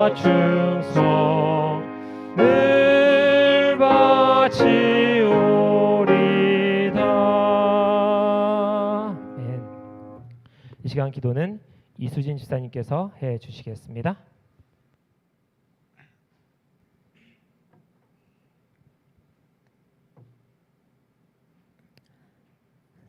충성을 바치오리다. 이 시간 기도는 이수진 집사님께서 해 주시겠습니다.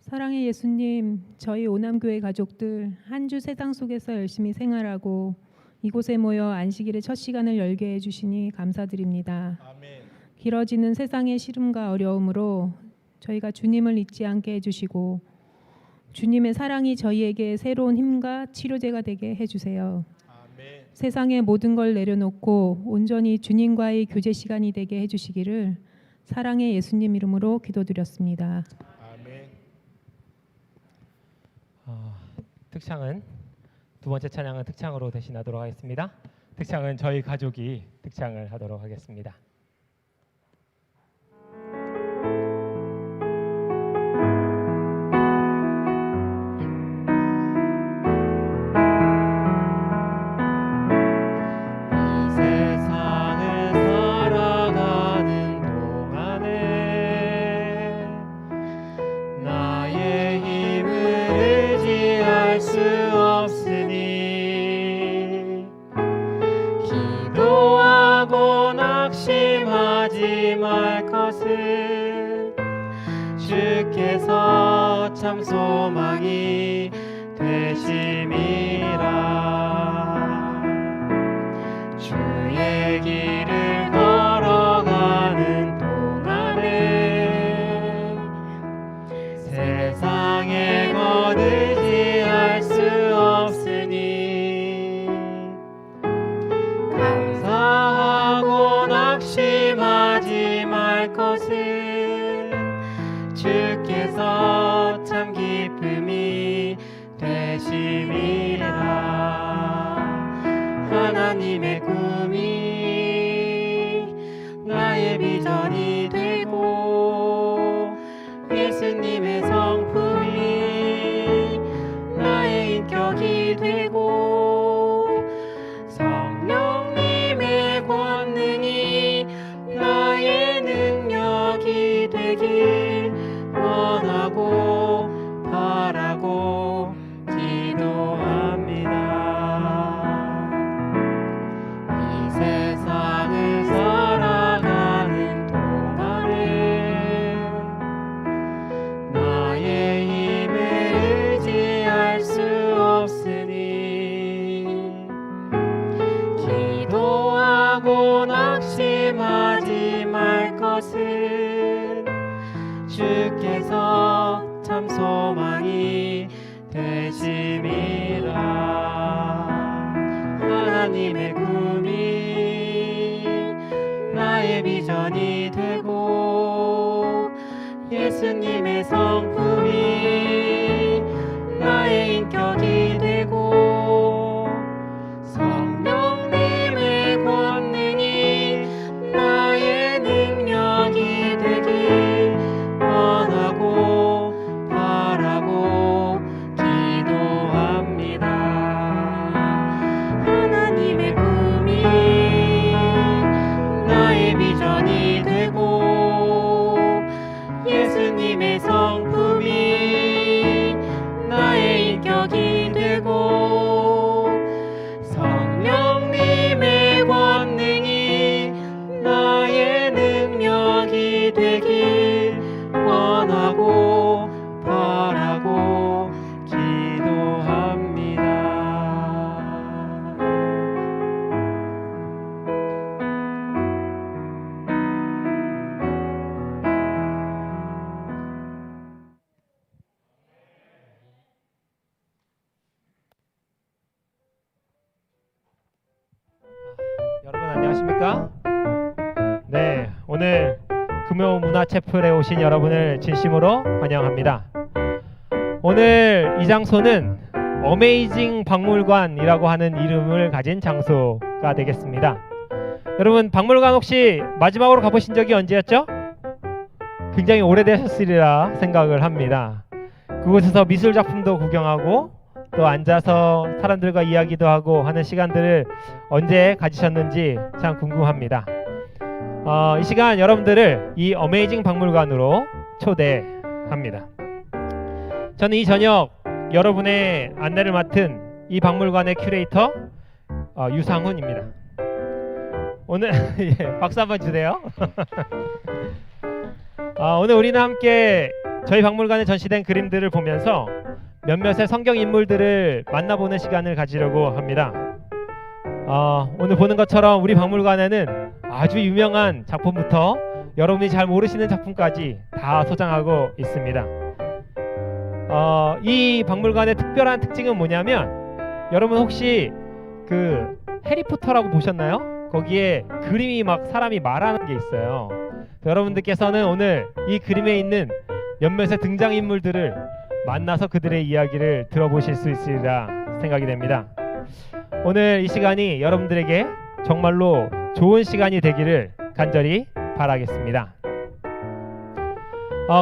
사랑의 예수님, 저희 오남교회 가족들 한 주 세상 속에서 열심히 생활하고 이곳에 모여 안식일의 첫 시간을 열게 해주시니 감사드립니다. 아멘. 길어지는 세상의 시름과 어려움으로 저희가 주님을 잊지 않게 해주시고 주님의 사랑이 저희에게 새로운 힘과 치료제가 되게 해주세요. 아멘. 세상의 모든 걸 내려놓고 온전히 주님과의 교제 시간이 되게 해주시기를 사랑의 예수님 이름으로 기도드렸습니다. 아멘. 특창은 두 번째 찬양은 특창으로 대신하도록 하겠습니다. 특창은 저희 가족이 특창을 하도록 하겠습니다. 주께서 참 소망이 되심이라. 주의 길을 걸어가는 동안에 세상의 것 의지할 수 없으니 감사하고 낙심하지 말 것을 주께서 참 기쁨이 되심이라. 하나님의 꿈이 나의 비전이 되고 예수님의 성품이 나의 인격이 되고 성령님의 권능이 나의 능력이 되길 원하고 바라고 기도합니다. 이 세상을 살아가는 동안에 나의 힘을 의지할 수 없으니 기도하고 낙심하지 말 것을 주께서 참 소망이 되심이라. 하나님의 꿈이 나의 비전이 되고 예수님의 성품이 나의 인격이 되고 성령님의 권능이 나의 능력이 되길 원하고 바라고 기도합니다. 하나님의 꿈이 나의 비전이 되고 예수님의 성품이 나의 인격이 되고 성령님의 권능이 나의 능력이 되길 원하고 바라고 기도합니다. 여러분 안녕하십니까? 네, 오늘 금요 문화채플에 오신 여러분을 진심으로 환영합니다. 오늘 이 장소는 어메이징 박물관이라고 하는 이름을 가진 장소가 되겠습니다. 여러분 박물관 혹시 마지막으로 가보신 적이 언제였죠? 굉장히 오래되셨으리라 생각을 합니다. 그곳에서 미술작품도 구경하고 또 앉아서 사람들과 이야기도 하고 하는 시간들을 언제 가지셨는지 참 궁금합니다. 이 시간 여러분들을 이 어메이징 박물관으로 초대합니다. 저는 이 저녁 여러분의 안내를 맡은 이 박물관의 큐레이터 유상훈입니다. 오늘 예, 박수 한번 주세요. 오늘 우리는 함께 저희 박물관에 전시된 그림들을 보면서 몇몇의 성경 인물들을 만나보는 시간을 가지려고 합니다. 오늘 보는 것처럼 우리 박물관에는 아주 유명한 작품부터 여러분이 잘 모르시는 작품까지 다 소장하고 있습니다. 이 박물관의 특별한 특징은 뭐냐면 여러분 혹시 그 해리포터라고 보셨나요? 거기에 그림이 막 사람이 말하는 게 있어요. 여러분들께서는 오늘 이 그림에 있는 몇몇의 등장인물들을 만나서 그들의 이야기를 들어보실 수 있으리라 생각이 됩니다. 오늘 이 시간이 여러분들에게 정말로 좋은 시간이 되기를 간절히 바라겠습니다.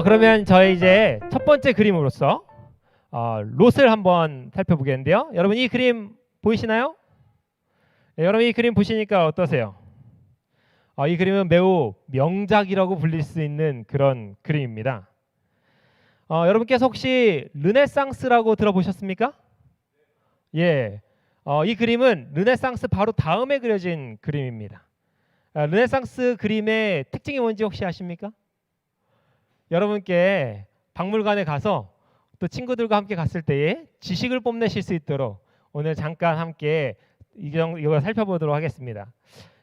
그러면 저희 이제 첫 번째 그림으로서 롯을 한번 살펴보겠는데요. 여러분 이 그림 보이시나요? 네, 여러분 이 그림 보시니까 어떠세요? 이 그림은 매우 명작이라고 불릴 수 있는 그런 그림입니다. 여러분께서 혹시 르네상스라고 들어보셨습니까? 예, 이 그림은 르네상스 바로 다음에 그려진 그림입니다. 르네상스 그림의 특징이 뭔지 혹시 아십니까? 여러분께 박물관에 가서 또 친구들과 함께 갔을 때에 지식을 뽐내실 수 있도록 오늘 잠깐 함께 이걸 살펴보도록 하겠습니다.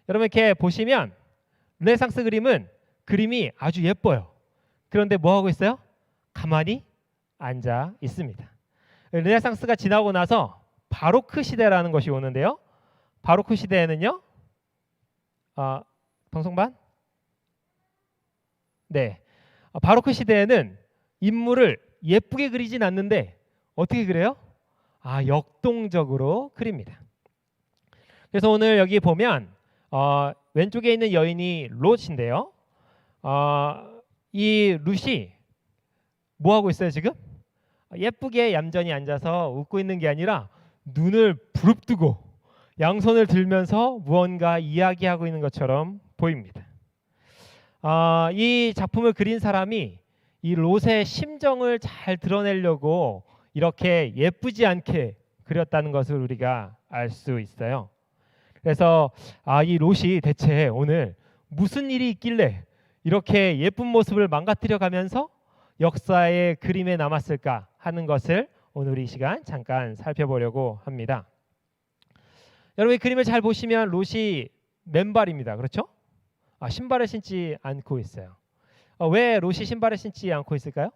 여러분 이렇게 보시면 르네상스 그림은 그림이 아주 예뻐요. 그런데 뭐 하고 있어요? 가만히 앉아 있습니다. 르네상스가 지나고 나서 바로크 시대라는 것이 오는데요. 바로크 시대에는요. 방송반? 네. 바로크 시대에는 인물을 예쁘게 그리진 않는데 어떻게 그래요? 역동적으로 그립니다. 그래서 오늘 여기 보면 왼쪽에 있는 여인이 롯인데요. 이 롯이 뭐 하고 있어요 지금? 예쁘게 얌전히 앉아서 웃고 있는 게 아니라 눈을 부릅뜨고 양손을 들면서 무언가 이야기하고 있는 것처럼 보입니다. 이 작품을 그린 사람이 이 롯의 심정을 잘 드러내려고 이렇게 예쁘지 않게 그렸다는 것을 우리가 알 수 있어요. 그래서 이 롯이 대체 오늘 무슨 일이 있길래 이렇게 예쁜 모습을 망가뜨려 가면서 역사의 그림에 남았을까 하는 것을 오늘 이 시간 잠깐 살펴보려고 합니다. 여러분 이 그림을 잘 보시면 롯이 맨발입니다. 그렇죠? 신발을 신지 않고 있어요. 왜 롯이 신발을 신지 않고 있을까요?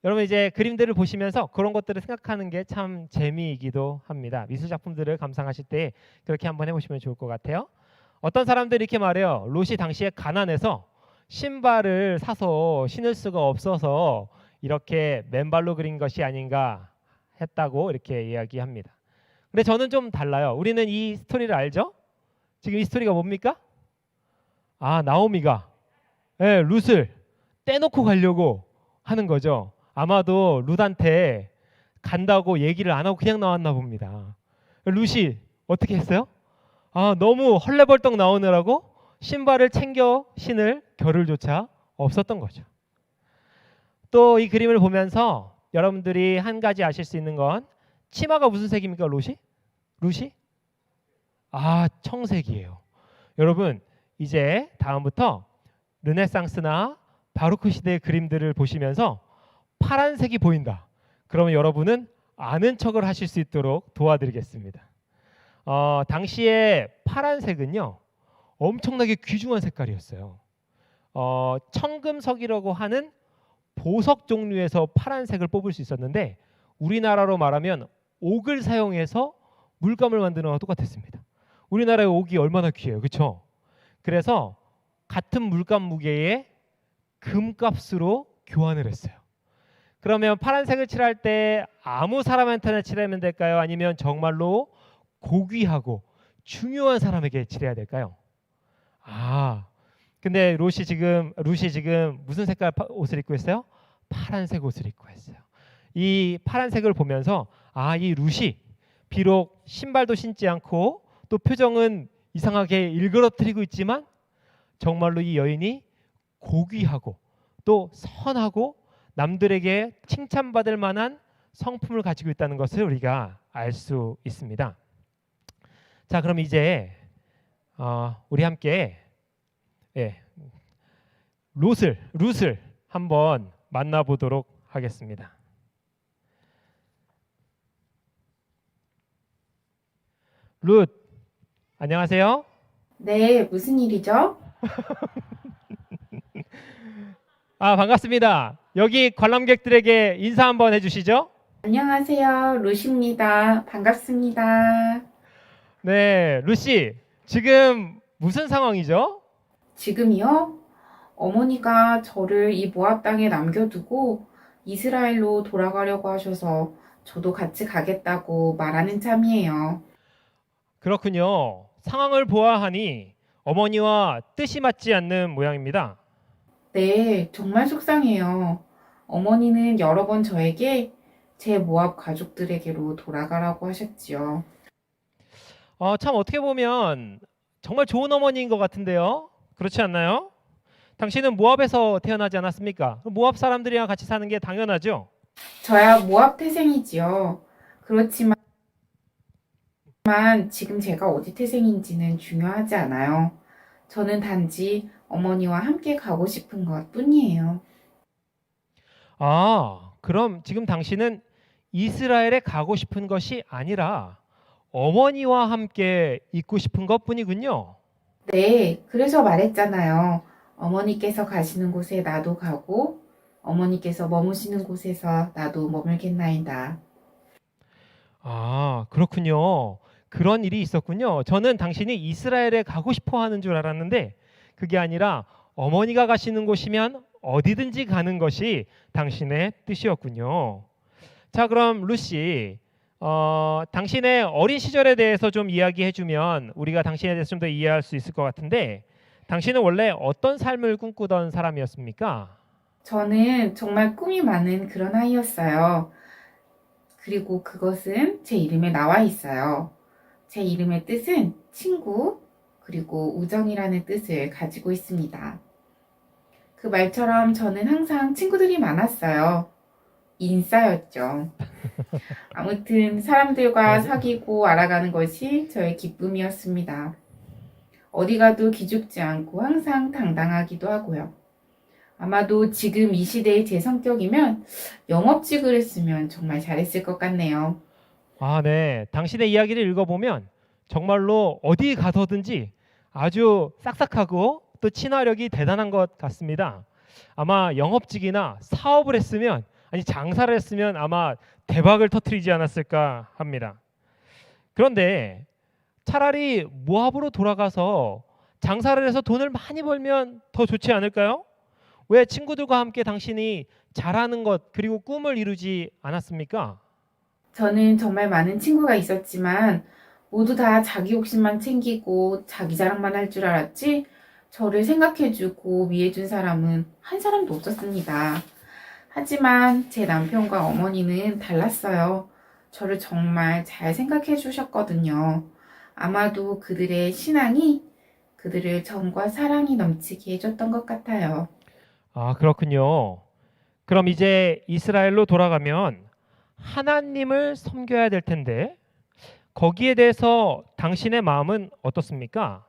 여러분 이제 그림들을 보시면서 그런 것들을 생각하는 게 참 재미이기도 합니다. 미술 작품들을 감상하실 때 그렇게 한번 해보시면 좋을 것 같아요. 어떤 사람들이 이렇게 말해요. 롯이 당시에 가난해서 신발을 사서 신을 수가 없어서 이렇게 맨발로 그린 것이 아닌가 했다고 이렇게 이야기합니다. 근데 저는 좀 달라요. 우리는 이 스토리를 알죠? 지금 이 스토리가 뭡니까? 나오미가 룻을 떼놓고 가려고 하는 거죠. 아마도 룻한테 간다고 얘기를 안 하고 그냥 나왔나 봅니다. 룻이 어떻게 했어요? 너무 헐레벌떡 나오느라고 신발을 챙겨 신을 겨를조차 없었던 거죠. 또 이 그림을 보면서 여러분들이 한 가지 아실 수 있는 건 치마가 무슨 색입니까? 룻이? 청색이에요. 여러분 이제 다음부터 르네상스나 바로크 시대의 그림들을 보시면서 파란색이 보인다. 그러면 여러분은 아는 척을 하실 수 있도록 도와드리겠습니다. 당시에 파란색은요 엄청나게 귀중한 색깔이었어요. 청금석이라고 하는 보석 종류에서 파란색을 뽑을 수 있었는데 우리나라로 말하면 옥을 사용해서 물감을 만드는 거와 똑같았습니다. 우리나라의 옥이 얼마나 귀해요, 그렇죠? 그래서 같은 물감 무게의 금값으로 교환을 했어요. 그러면 파란색을 칠할 때 아무 사람한테나 칠하면 될까요? 아니면 정말로 고귀하고 중요한 사람에게 칠해야 될까요? 근데 룻이 지금 무슨 색깔 옷을 입고 있어요? 파란색 옷을 입고 있어요. 이 파란색을 보면서 이 룻이 비록 신발도 신지 않고 또 표정은 이상하게 일그러뜨리고 있지만 정말로 이 여인이 고귀하고 또 선하고 남들에게 칭찬받을 만한 성품을 가지고 있다는 것을 우리가 알 수 있습니다. 자, 그럼 이제 우리 함께 룻을 한번 만나보도록 하겠습니다. 룻, 안녕하세요. 네, 무슨 일이죠? 반갑습니다. 여기 관람객들에게 인사 한번 해주시죠. 안녕하세요. 루시입니다. 반갑습니다. 네, 룻씨, 지금 무슨 상황이죠? 지금이요? 어머니가 저를 이 모압 땅에 남겨두고 이스라엘로 돌아가려고 하셔서 저도 같이 가겠다고 말하는 참이에요. 그렇군요. 상황을 보아하니 어머니와 뜻이 맞지 않는 모양입니다. 네, 정말 속상해요. 어머니는 여러 번 저에게 제 모압 가족들에게로 돌아가라고 하셨지요. 참 어떻게 보면 정말 좋은 어머니인 것 같은데요. 그렇지 않나요? 당신은 모압에서 태어나지 않았습니까? 모압 사람들이랑 같이 사는 게 당연하죠. 저야 모압 태생이지요. 그렇지만 지금 제가 어디 태생인지는 중요하지 않아요. 저는 단지 어머니와 함께 가고 싶은 것 뿐이에요. 그럼 지금 당신은 이스라엘에 가고 싶은 것이 아니라 어머니와 함께 있고 싶은 것뿐이군요. 네, 그래서 말했잖아요. 어머니께서 가시는 곳에 나도 가고 어머니께서 머무시는 곳에서 나도 머물겠나이다. 그렇군요. 그런 일이 있었군요. 저는 당신이 이스라엘에 가고 싶어 하는 줄 알았는데 그게 아니라 어머니가 가시는 곳이면 어디든지 가는 것이 당신의 뜻이었군요. 자, 그럼 루시, 당신의 어린 시절에 대해서 좀 이야기해주면 우리가 당신에 대해서 좀 더 이해할 수 있을 것 같은데 당신은 원래 어떤 삶을 꿈꾸던 사람이었습니까? 저는 정말 꿈이 많은 그런 아이였어요. 그리고 그것은 제 이름에 나와 있어요. 제 이름의 뜻은 친구, 그리고 우정이라는 뜻을 가지고 있습니다. 그 말처럼 저는 항상 친구들이 많았어요. 인싸였죠. 아무튼 사람들과 사귀고 알아가는 것이 저의 기쁨이었습니다. 어디 가도 기죽지 않고 항상 당당하기도 하고요. 아마도 지금 이 시대의 제 성격이면 영업직을 했으면 정말 잘했을 것 같네요. 네. 당신의 이야기를 읽어보면 정말로 어디 가서든지 아주 싹싹하고 또 친화력이 대단한 것 같습니다. 아마 영업직이나 사업을 했으면 장사를 했으면 아마 대박을 터뜨리지 않았을까 합니다. 그런데 차라리 모압으로 돌아가서 장사를 해서 돈을 많이 벌면 더 좋지 않을까요? 왜 친구들과 함께 당신이 잘하는 것 그리고 꿈을 이루지 않았습니까? 저는 정말 많은 친구가 있었지만 모두 다 자기 욕심만 챙기고 자기 자랑만 할 줄 알았지 저를 생각해주고 위해준 사람은 한 사람도 없었습니다. 하지만 제 남편과 어머니는 달랐어요. 저를 정말 잘 생각해 주셨거든요. 아마도 그들의 신앙이 그들을 정과 사랑이 넘치게 해줬던 것 같아요. 그렇군요. 그럼 이제 이스라엘로 돌아가면 하나님을 섬겨야 될 텐데 거기에 대해서 당신의 마음은 어떻습니까?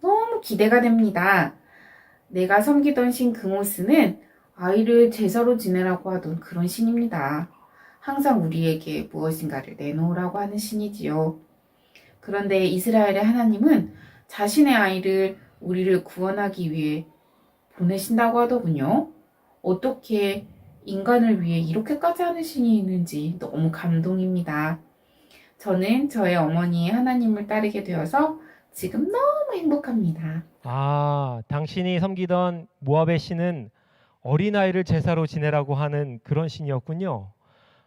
너무 기대가 됩니다. 내가 섬기던 신 그모스는 아이를 제사로 지내라고 하던 그런 신입니다. 항상 우리에게 무엇인가를 내놓으라고 하는 신이지요. 그런데 이스라엘의 하나님은 자신의 아이를 우리를 구원하기 위해 보내신다고 하더군요. 어떻게 인간을 위해 이렇게까지 하는 신이 있는지 너무 감동입니다. 저는 저의 어머니의 하나님을 따르게 되어서 지금 너무 행복합니다. 당신이 섬기던 모압의 신은 어린아이를 제사로 지내라고 하는 그런 신이었군요.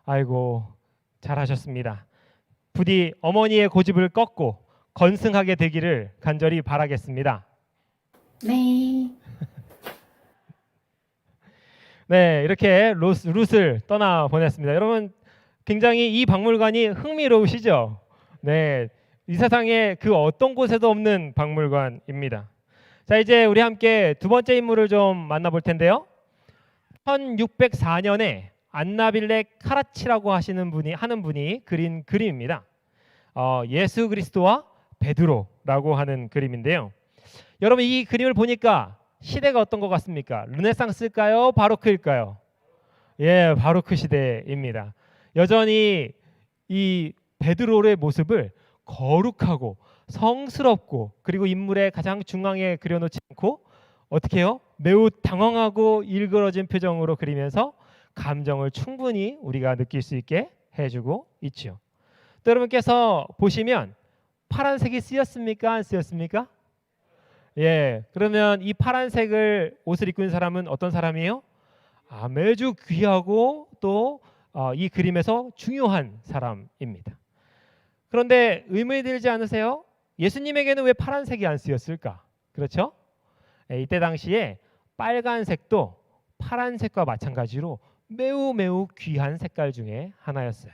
아이고, 잘하셨습니다. 부디 어머니의 고집을 꺾고 건승하게 되기를 간절히 바라겠습니다. 네. 네, 이렇게 룻을 떠나 보냈습니다. 여러분 굉장히 이 박물관이 흥미로우시죠? 네, 이 세상에 그 어떤 곳에도 없는 박물관입니다. 자, 이제 우리 함께 두 번째 인물을 좀 만나볼 텐데요. 1604년에 안나빌레 카라치라고 하는 분이 그린 그림입니다. 예수 그리스도와 베드로라고 하는 그림인데요. 여러분 이 그림을 보니까 시대가 어떤 것 같습니까? 르네상스일까요? 바로크일까요? 예, 바로크 시대입니다. 여전히 이 베드로의 모습을 거룩하고 성스럽고 그리고 인물의 가장 중앙에 그려놓지 않고 어떻게 해요? 매우 당황하고 일그러진 표정으로 그리면서 감정을 충분히 우리가 느낄 수 있게 해주고 있죠. 또 여러분께서 보시면 파란색이 쓰였습니까? 안 쓰였습니까? 예, 그러면 이 파란색을 옷을 입고 있는 사람은 어떤 사람이에요? 매주 귀하고 또 이 그림에서 중요한 사람입니다. 그런데 의문이 들지 않으세요? 예수님에게는 왜 파란색이 안 쓰였을까? 그렇죠? 예, 이때 당시에 빨간색도 파란색과 마찬가지로 매우 귀한 색깔 중에 하나였어요.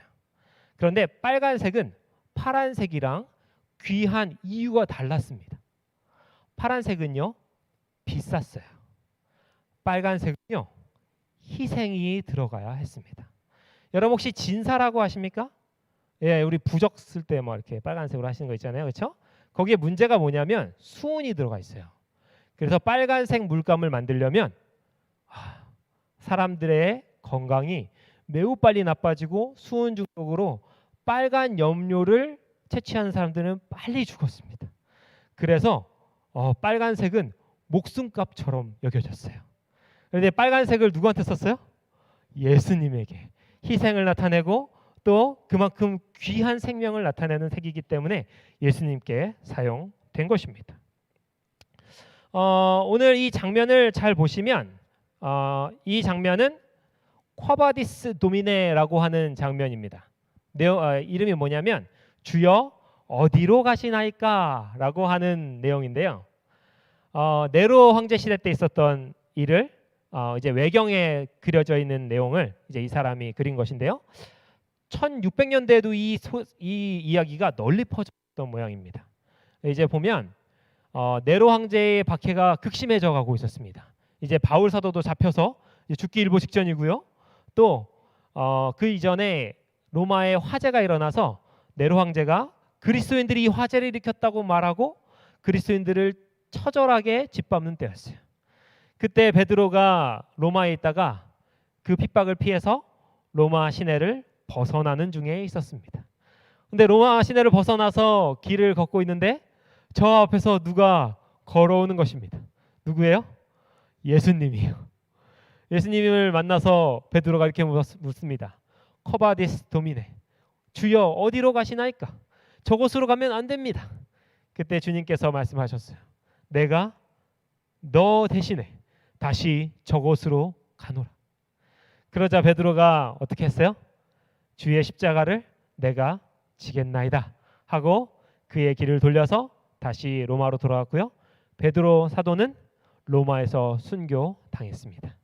그런데 빨간색은 파란색이랑 귀한 이유가 달랐습니다. 파란색은요 비쌌어요. 빨간색은요 희생이 들어가야 했습니다. 여러분 혹시 진사라고 하십니까? 예, 우리 부적 쓸 때 뭐 이렇게 빨간색으로 하시는 거 있잖아요, 그렇죠? 거기에 문제가 뭐냐면 수은이 들어가 있어요. 그래서 빨간색 물감을 만들려면 사람들의 건강이 매우 빨리 나빠지고 수은 중독으로 빨간 염료를 채취하는 사람들은 빨리 죽었습니다. 그래서 빨간색은 목숨값처럼 여겨졌어요. 그런데 빨간색을 누구한테 썼어요? 예수님에게 희생을 나타내고 또 그만큼 귀한 생명을 나타내는 색이기 때문에 예수님께 사용된 것입니다. 오늘 이 장면을 잘 보시면 이 장면은 쿼바디스 도미네라고 하는 장면입니다. 이름이 뭐냐면 주여 어디로 가시나이까 라고 하는 내용인데요. 네로 황제 시대 때 있었던 일을 이제 외경에 그려져 있는 내용을 이제 이 사람이 그린 것인데요. 1600년대에도 이 이야기가 널리 퍼졌던 모양입니다. 이제 보면 네로 황제의 박해가 극심해져 가고 있었습니다. 이제 바울 사도도 잡혀서 이제 죽기 일보 직전이고요. 또 그 이전에 로마에 화재가 일어나서 네로 황제가 그리스도인들이 이 화재를 일으켰다고 말하고 그리스도인들을 처절하게 짓밟는 때였어요. 그때 베드로가 로마에 있다가 그 핍박을 피해서 로마 시내를 벗어나는 중에 있었습니다. 근데 로마 시내를 벗어나서 길을 걷고 있는데 저 앞에서 누가 걸어오는 것입니다. 누구예요? 예수님이요. 예수님을 만나서 베드로가 이렇게 묻습니다. 커바디스 도미네, 주여 어디로 가시나이까? 저곳으로 가면 안 됩니다. 그때 주님께서 말씀하셨어요. 내가 너 대신에 다시 저곳으로 가노라. 그러자 베드로가 어떻게 했어요? 주의 십자가를 내가 지겠나이다 하고 그의 길을 돌려서 다시 로마로 돌아왔고요. 베드로 사도는 로마에서 순교당했습니다.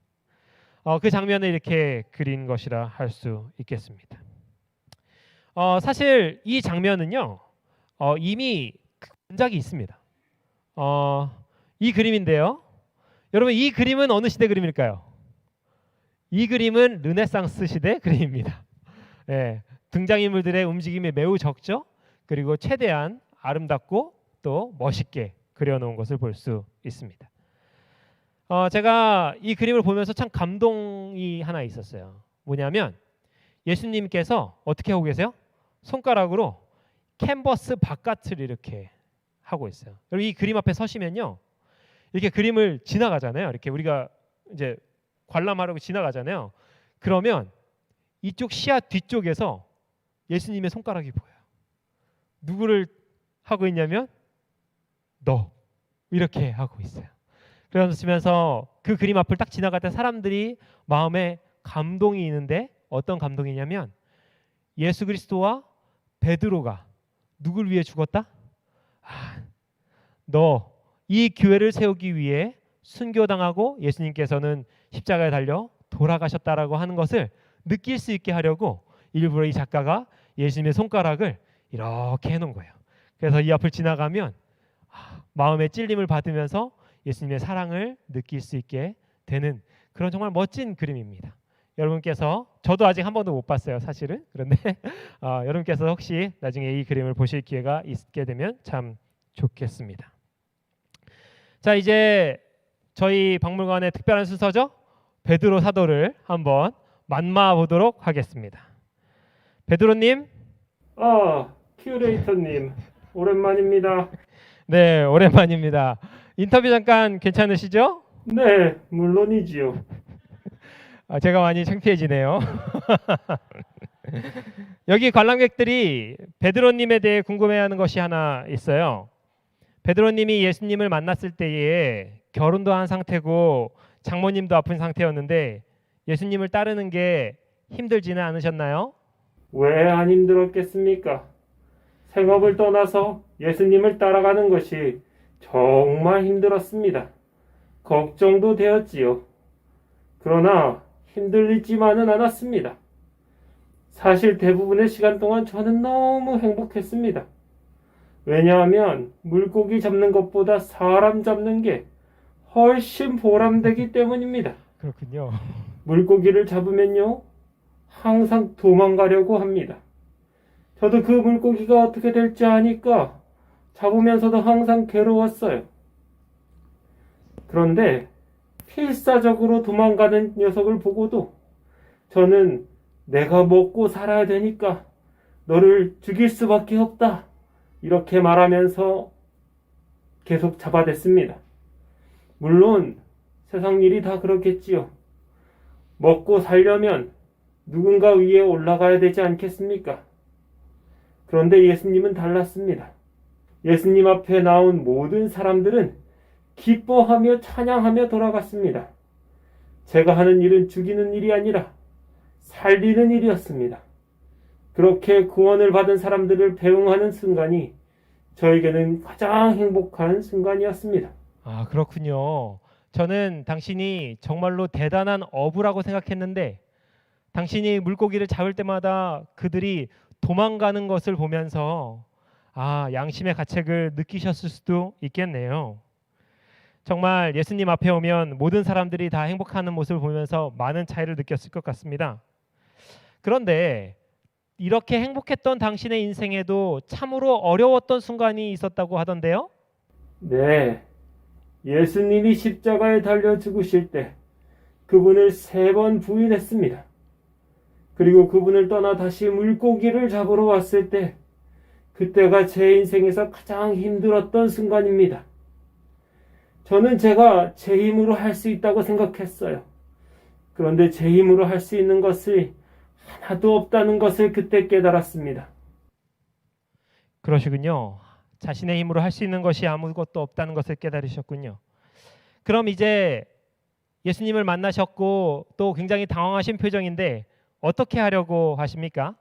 그 장면을 이렇게 그린 것이라 할 수 있겠습니다. 사실 이 장면은요 이미 원작이 있습니다. 이 그림인데요. 여러분 이 그림은 어느 시대 그림일까요? 이 그림은 르네상스 시대 그림입니다. 예, 등장인물들의 움직임이 매우 적죠. 그리고 최대한 아름답고 또 멋있게 그려놓은 것을 볼 수 있습니다. 제가 이 그림을 보면서 참 감동이 하나 있었어요. 뭐냐면 예수님께서 어떻게 하고 계세요? 손가락으로 캔버스 바깥을 이렇게 하고 있어요. 여러분 이 그림 앞에 서시면요, 이렇게 그림을 지나가잖아요. 이렇게 우리가 이제 관람하려고 지나가잖아요. 그러면 이쪽 시야 뒤쪽에서 예수님의 손가락이 보여요. 누구를 하고 있냐면 너 이렇게 하고 있어요. 그러면서 그 그림 앞을 딱 지나갈 때 사람들이 마음에 감동이 있는데 어떤 감동이냐면 예수 그리스도와 베드로가 누굴 위해 죽었다? 너 이 교회를 세우기 위해 순교당하고 예수님께서는 십자가에 달려 돌아가셨다라고 하는 것을 느낄 수 있게 하려고 일부러 이 작가가 예수님의 손가락을 이렇게 해놓은 거예요. 그래서 이 앞을 지나가면 마음의 찔림을 받으면서 예수님의 사랑을 느낄 수 있게 되는 그런 정말 멋진 그림입니다. 여러분께서, 저도 아직 한 번도 못 봤어요, 사실은. 그런데 여러분께서 혹시 나중에 이 그림을 보실 기회가 있게 되면 참 좋겠습니다. 자, 이제 저희 박물관의 특별한 순서죠. 베드로 사도를 한번 만나보도록 하겠습니다. 베드로님. 큐레이터님, 오랜만입니다. 네, 오랜만입니다. 인터뷰 잠깐 괜찮으시죠? 네, 물론이지요. 제가 많이 창피해지네요. 여기 관람객들이 베드로님에 대해 궁금해하는 것이 하나 있어요. 베드로님이 예수님을 만났을 때에 결혼도 한 상태고 장모님도 아픈 상태였는데 예수님을 따르는 게 힘들지는 않으셨나요? 왜 안 힘들었겠습니까? 생업을 떠나서 예수님을 따라가는 것이 정말 힘들었습니다. 걱정도 되었지요. 그러나 힘들지만은 않았습니다. 사실 대부분의 시간 동안 저는 너무 행복했습니다. 왜냐하면 물고기 잡는 것보다 사람 잡는 게 훨씬 보람되기 때문입니다. 그렇군요. 물고기를 잡으면요, 항상 도망가려고 합니다. 저도 그 물고기가 어떻게 될지 아니까 잡으면서도 항상 괴로웠어요. 그런데 필사적으로 도망가는 녀석을 보고도 저는 내가 먹고 살아야 되니까 너를 죽일 수밖에 없다, 이렇게 말하면서 계속 잡아댔습니다. 물론 세상 일이 다 그렇겠지요. 먹고 살려면 누군가 위에 올라가야 되지 않겠습니까? 그런데 예수님은 달랐습니다. 예수님 앞에 나온 모든 사람들은 기뻐하며 찬양하며 돌아갔습니다. 제가 하는 일은 죽이는 일이 아니라 살리는 일이었습니다. 그렇게 구원을 받은 사람들을 배웅하는 순간이 저에게는 가장 행복한 순간이었습니다. 그렇군요. 저는 당신이 정말로 대단한 어부라고 생각했는데 당신이 물고기를 잡을 때마다 그들이 도망가는 것을 보면서 양심의 가책을 느끼셨을 수도 있겠네요. 정말 예수님 앞에 오면 모든 사람들이 다 행복하는 모습을 보면서 많은 차이를 느꼈을 것 같습니다. 그런데 이렇게 행복했던 당신의 인생에도 참으로 어려웠던 순간이 있었다고 하던데요? 네, 예수님이 십자가에 달려 죽으실 때 그분을 3번 부인했습니다. 그리고 그분을 떠나 다시 물고기를 잡으러 왔을 때 그때가 제 인생에서 가장 힘들었던 순간입니다. 저는 제가 제 힘으로 할 수 있다고 생각했어요. 그런데 제 힘으로 할 수 있는 것이 하나도 없다는 것을 그때 깨달았습니다. 그러시군요. 자신의 힘으로 할 수 있는 것이 아무것도 없다는 것을 깨달으셨군요. 그럼 이제 예수님을 만나셨고 또 굉장히 당황하신 표정인데 어떻게 하려고 하십니까?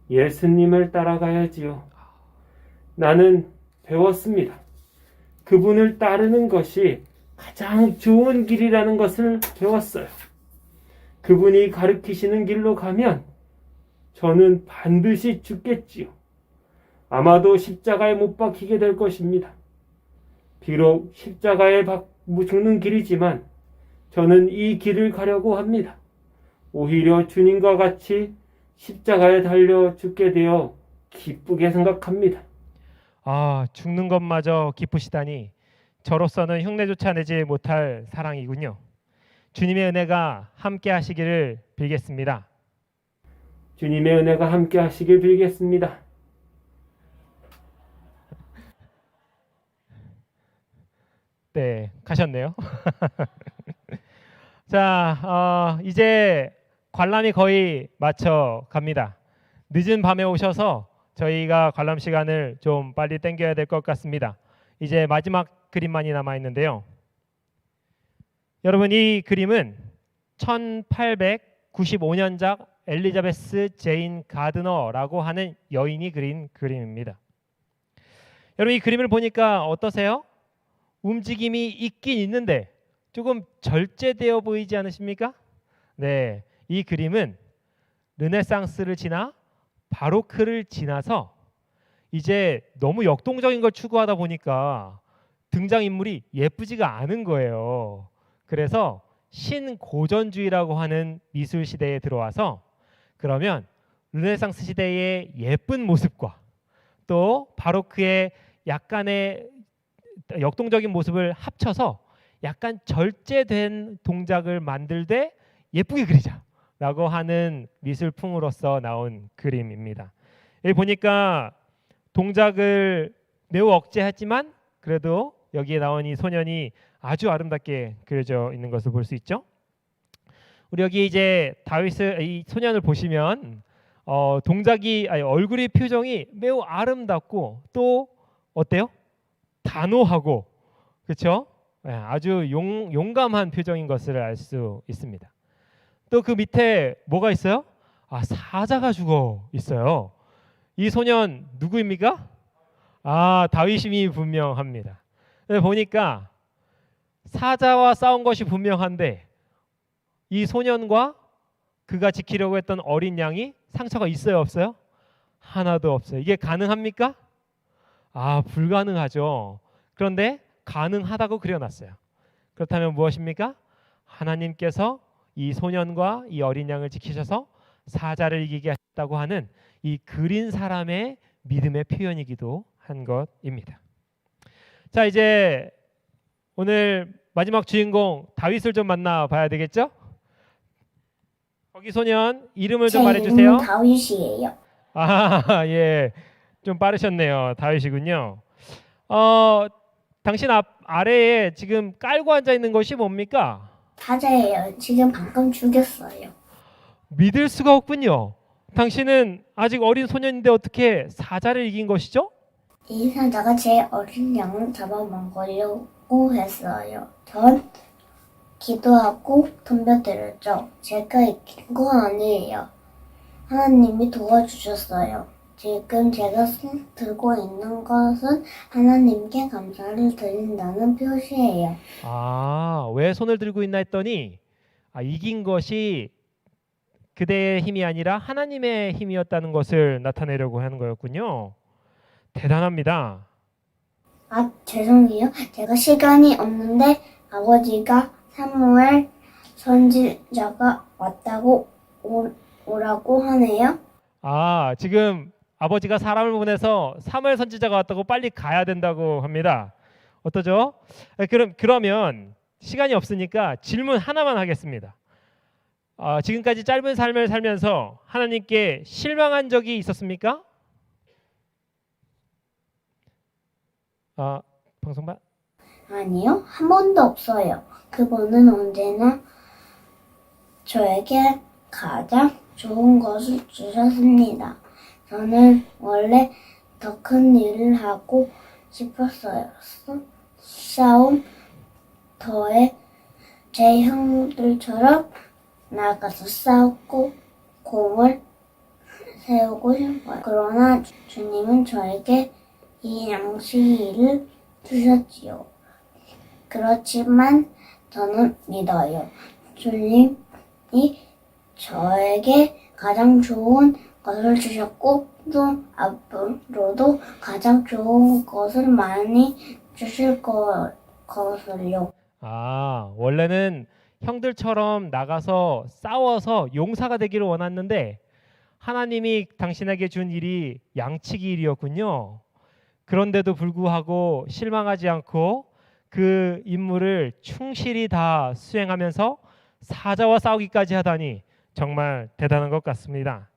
예수님을 따라가야지요. 나는 배웠습니다. 그분을 따르는 것이 가장 좋은 길이라는 것을 배웠어요. 그분이 가르치시는 길로 가면 저는 반드시 죽겠지요. 아마도 십자가에 못 박히게 될 것입니다. 비록 십자가에 죽는 길이지만 저는 이 길을 가려고 합니다. 오히려 주님과 같이 십자가에 달려 죽게 되어 기쁘게 생각합니다. 죽는 것마저 기쁘시다니 저로서는 흉내조차 내지 못할 사랑이군요. 주님의 은혜가 함께 하시기를 빌겠습니다. 주님의 은혜가 함께 하시길 빌겠습니다. 네, 가셨네요. 자, 이제 관람이 거의 마쳐 갑니다. 늦은 밤에 오셔서 저희가 관람 시간을 좀 빨리 당겨야 될 것 같습니다. 이제 마지막 그림만이 남아 있는데요. 여러분, 이 그림은 1895년작 엘리자베스 제인 가드너라고 하는 여인이 그린 그림입니다. 여러분, 이 그림을 보니까 어떠세요? 움직임이 있긴 있는데 조금 절제되어 보이지 않으십니까? 네, 이 그림은 르네상스를 지나 바로크를 지나서 이제 너무 역동적인 걸 추구하다 보니까 등장인물이 예쁘지가 않은 거예요. 그래서 신고전주의라고 하는 미술 시대에 들어와서 그러면 르네상스 시대의 예쁜 모습과 또 바로크의 약간의 역동적인 모습을 합쳐서 약간 절제된 동작을 만들되 예쁘게 그리자라고 하는 미술풍으로서 나온 그림입니다. 여기 보니까 동작을 매우 억제하지만 그래도 여기에 나온 이 소년이 아주 아름답게 그려져 있는 것을 볼 수 있죠. 우리 여기 이제 다윗을 이 소년을 보시면 동작이 아니 얼굴의 표정이 매우 아름답고 또 어때요? 단호하고 그렇죠? 아주 용감한 표정인 것을 알 수 있습니다. 또 그 밑에 뭐가 있어요? 아, 사자가 죽어 있어요. 이 소년 누구입니까? 아, 다윗임이 분명합니다. 보니까 사자와 싸운 것이 분명한데 이 소년과 그가 지키려고 했던 어린 양이 상처가 있어요, 없어요? 하나도 없어요. 이게 가능합니까? 아, 불가능하죠. 그런데 가능하다고 그려놨어요. 그렇다면 무엇입니까? 하나님께서 이 소년과 이 어린 양을 지키셔서 사자를 이기게 하셨다고 하는 이 그린 사람의 믿음의 표현이기도 한 것입니다. 자, 이제 오늘 마지막 주인공 다윗을 좀 만나봐야 되겠죠? 거기 소년 이름을 좀 말해주세요. 이름은 다윗이에요. 아, 예, 좀 빠르셨네요. 다윗이군요. 당신 아래에 지금 깔고 앉아 있는 것이 뭡니까? 사자예요. 지금 방금 죽였어요. 믿을 수가 없군요. 당신은 아직 어린 소년인데 어떻게 사자를 이긴 것이죠? 이 사자가 제 어린 양을 잡아먹으려고 했어요. 전 기도하고 덤벼들었죠. 제가 이긴 거 아니에요. 하나님이 도와주셨어요. 지금 제가 들고 있는 것은 하나님께 감사를 드린다는 표시예요. 아, 왜 손을 들고 있나 했더니 이긴 것이 그대의 힘이 아니라 하나님의 힘이었다는 것을 나타내려고 하는 거였군요. 대단합니다. 아, 죄송해요. 제가 시간이 없는데 아버지가 사무엘 선지자가 왔다고 오라고 하네요. 아, 지금 아버지가 사람을 보내서 사무엘 선지자가 왔다고 빨리 가야 된다고 합니다. 어떠죠? 그러면 시간이 없으니까 질문 하나만 하겠습니다. 지금까지 짧은 삶을 살면서 하나님께 실망한 적이 있었습니까? 방송반? 아니요, 한 번도 없어요. 그분은 언제나 저에게 가장 좋은 것을 주셨습니다. 저는 원래 더 큰 일을 하고 싶었어요. 싸움 더해 제 형들처럼 나가서 싸우고 공을 세우고 싶어요. 그러나 주님은 저에게 이 양식을 주셨지요. 그렇지만 저는 믿어요. 주님이 저에게 가장 좋은 것을 주셨고 또 앞으로도 가장 좋은 것을 많이 주실 것을요. 원래는 형들처럼 나가서 싸워서 용사가 되기를 원했는데 하나님이 당신에게 준 일이 양치기 일이었군요. 그런데도 불구하고 실망하지 않고 그 임무를 충실히 다 수행하면서 사자와 싸우기까지 하다니 정말 대단한 것 같습니다.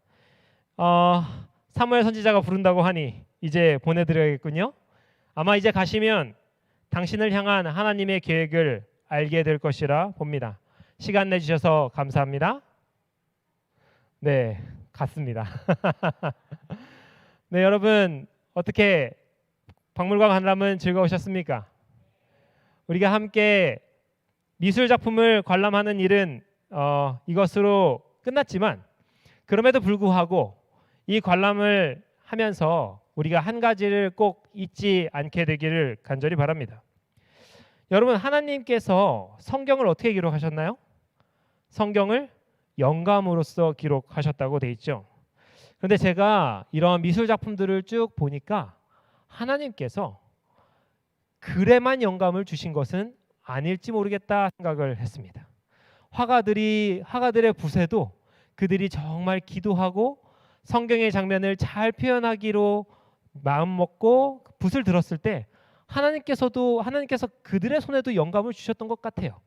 사무엘 선지자가 부른다고 하니 이제 보내드려야겠군요. 아마 이제 가시면 당신을 향한 하나님의 계획을 알게 될 것이라 봅니다. 시간 내주셔서 감사합니다. 네, 갔습니다. 네, 여러분 어떻게 박물관 관람은 즐거우셨습니까? 우리가 함께 미술 작품을 관람하는 일은 이것으로 끝났지만 그럼에도 불구하고 이 관람을 하면서 우리가 한 가지를 꼭 잊지 않게 되기를 간절히 바랍니다. 여러분, 하나님께서 성경을 어떻게 기록하셨나요? 성경을 영감으로서 기록하셨다고 돼 있죠. 그런데 제가 이런 미술 작품들을 쭉 보니까 하나님께서 글에만 영감을 주신 것은 아닐지 모르겠다 생각을 했습니다. 화가들의 붓에도 그들이 정말 기도하고 성경의 장면을 잘 표현하기로 마음 먹고 붓을 들었을 때 하나님께서 그들의 손에도 영감을 주셨던 것 같아요.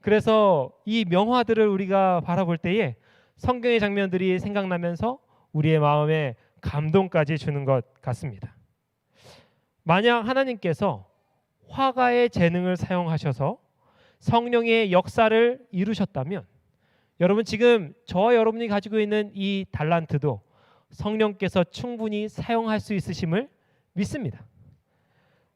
그래서 이 명화들을 우리가 바라볼 때에 성경의 장면들이 생각나면서 우리의 마음에 감동까지 주는 것 같습니다. 만약 하나님께서 화가의 재능을 사용하셔서 성령의 역사를 이루셨다면 여러분 지금 저와 여러분이 가지고 있는 이 달란트도 성령께서 충분히 사용할 수 있으심을 믿습니다.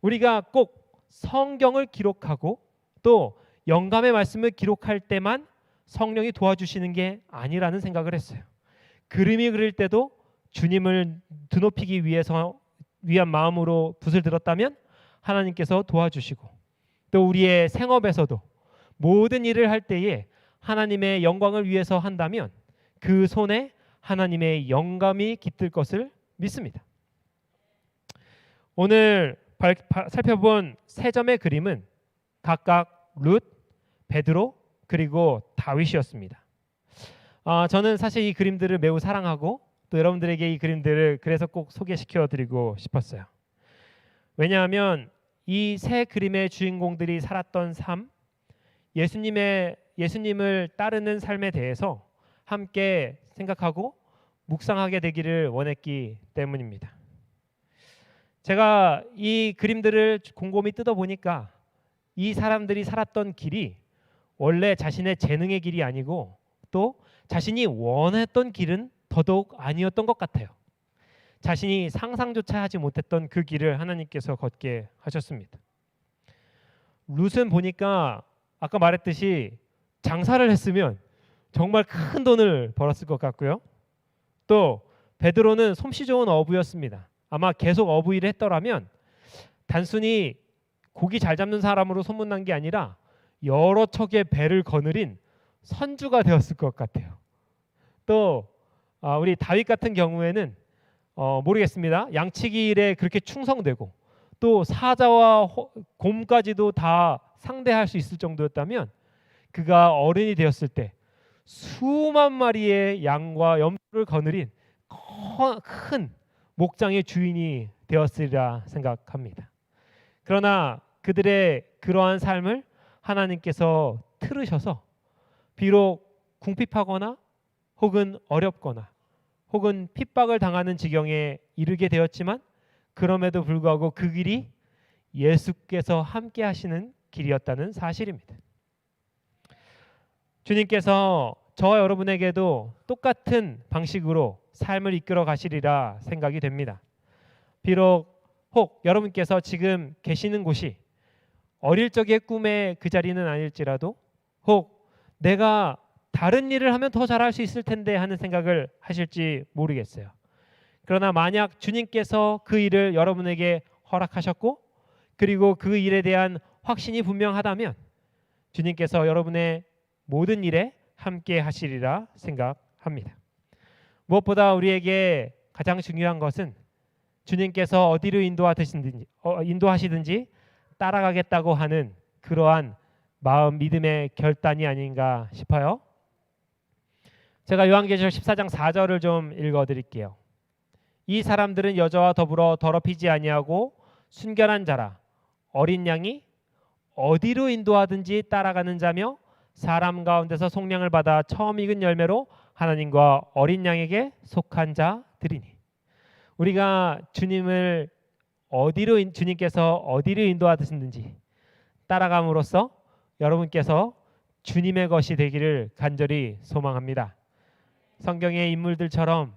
우리가 꼭 성경을 기록하고 또 영감의 말씀을 기록할 때만 성령이 도와주시는 게 아니라는 생각을 했어요. 그림이 그릴 때도 주님을 드높이기 위한 마음으로 붓을 들었다면 하나님께서 도와주시고 또 우리의 생업에서도 모든 일을 할 때에 하나님의 영광을 위해서 한다면 그 손에 하나님의 영감이 깃들 것을 믿습니다. 오늘 살펴본 세 점의 그림은 각각 룻, 베드로 그리고 다윗이었습니다. 저는 사실 이 그림들을 매우 사랑하고 또 여러분들에게 이 그림들을 그래서 꼭 소개시켜 드리고 싶었어요. 왜냐하면 이 세 그림의 주인공들이 살았던 삶, 예수님을 따르는 삶에 대해서 함께 생각하고 묵상하게 되기를 원했기 때문입니다. 제가 이 그림들을 곰곰이 뜯어보니까 이 사람들이 살았던 길이 원래 자신의 재능의 길이 아니고 또 자신이 원했던 길은 더더욱 아니었던 것 같아요. 자신이 상상조차 하지 못했던 그 길을 하나님께서 걷게 하셨습니다. 룻은 보니까 아까 말했듯이 장사를 했으면 정말 큰 돈을 벌었을 것 같고요. 또 베드로는 솜씨 좋은 어부였습니다. 아마 계속 어부 일을 했더라면 단순히 고기 잘 잡는 사람으로 소문난 게 아니라 여러 척의 배를 거느린 선주가 되었을 것 같아요. 또 우리 다윗 같은 경우에는 모르겠습니다. 양치기 일에 그렇게 충성되고 또 사자와 곰까지도 다 상대할 수 있을 정도였다면 그가 어른이 되었을 때 수만 마리의 양과 염소를 거느린 큰 목장의 주인이 되었으리라 생각합니다. 그러나 그들의 그러한 삶을 하나님께서 틀으셔서 비록 궁핍하거나 혹은 어렵거나 혹은 핍박을 당하는 지경에 이르게 되었지만 그럼에도 불구하고 그 길이 예수께서 함께 하시는 길이었다는 사실입니다. 주님께서 저와 여러분에게도 똑같은 방식으로 삶을 이끌어 가시리라 생각이 됩니다. 비록 혹 여러분께서 지금 계시는 곳이 어릴 적의 꿈의 그 자리는 아닐지라도 혹 내가 다른 일을 하면 더 잘할 수 있을 텐데 하는 생각을 하실지 모르겠어요. 그러나 만약 주님께서 그 일을 여러분에게 허락하셨고 그리고 그 일에 대한 확신이 분명하다면 주님께서 여러분의 모든 일에 함께 하시리라 생각합니다. 무엇보다 우리에게 가장 중요한 것은 주님께서 어디로 인도하시든지 따라가겠다고 하는 그러한 마음 믿음의 결단이 아닌가 싶어요. 제가 요한계시록 14장 4절을 좀 읽어드릴게요. 이 사람들은 여자와 더불어 더럽히지 아니하고 순결한 자라 어린 양이 어디로 인도하든지 따라가는 자며 사람 가운데서 속량을 받아 처음 익은 열매로 하나님과 어린 양에게 속한 자들이니. 우리가 주님께서 어디로 인도하시든지 따라감으로써 여러분께서 주님의 것이 되기를 간절히 소망합니다. 성경의 인물들처럼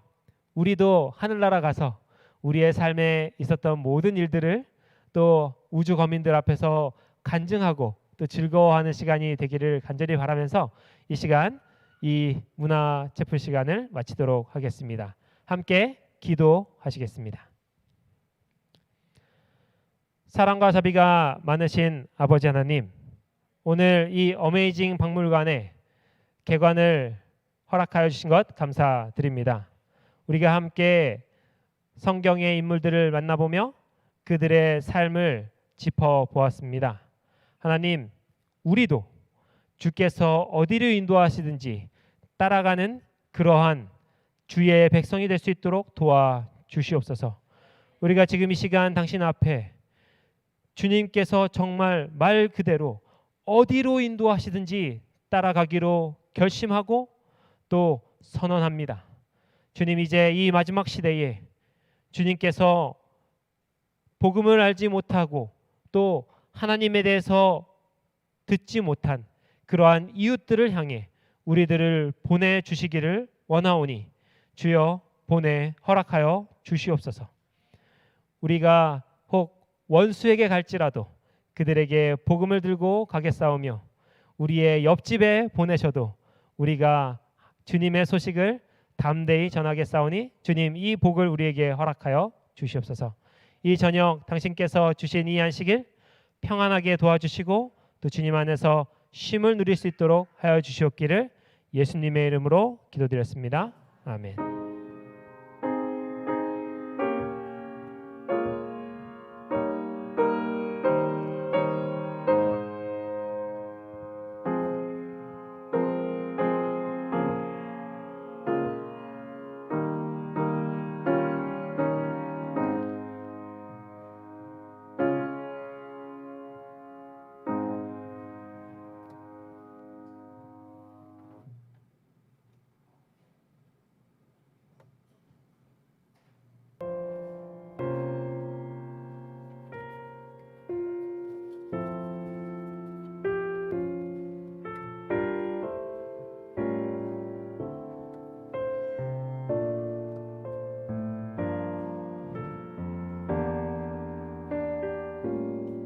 우리도 하늘나라 가서 우리의 삶에 있었던 모든 일들을 또 우주 거민들 앞에서 간증하고 또 즐거워하는 시간이 되기를 간절히 바라면서 이 시간 이 문화 채플 시간을 마치도록 하겠습니다. 함께 기도하시겠습니다. 사랑과 자비가 많으신 아버지 하나님, 오늘 이 어메이징 박물관의 개관을 허락하여 주신 것 감사드립니다. 우리가 함께 성경의 인물들을 만나보며 그들의 삶을 짚어보았습니다. 하나님, 우리도 주께서 어디로 인도하시든지 따라가는 그러한 주의 백성이 될 수 있도록 도와주시옵소서. 우리가 지금 이 시간 당신 앞에 주님께서 정말 말 그대로 어디로 인도하시든지 따라가기로 결심하고 또 선언합니다. 주님, 이제 이 마지막 시대에 주님께서 복음을 알지 못하고 또 하나님에 대해서 듣지 못한 그러한 이웃들을 향해 우리들을 보내주시기를 원하오니 주여 보내 허락하여 주시옵소서. 우리가 혹 원수에게 갈지라도 그들에게 복음을 들고 가겠사오며 우리의 옆집에 보내셔도 우리가 주님의 소식을 담대히 전하겠사오니 주님 이 복을 우리에게 허락하여 주시옵소서. 이 저녁 당신께서 주신 이 안식일 평안하게 도와주시고 또 주님 안에서 쉼을 누릴 수 있도록 하여 주시옵기를 예수님의 이름으로 기도드렸습니다. 아멘.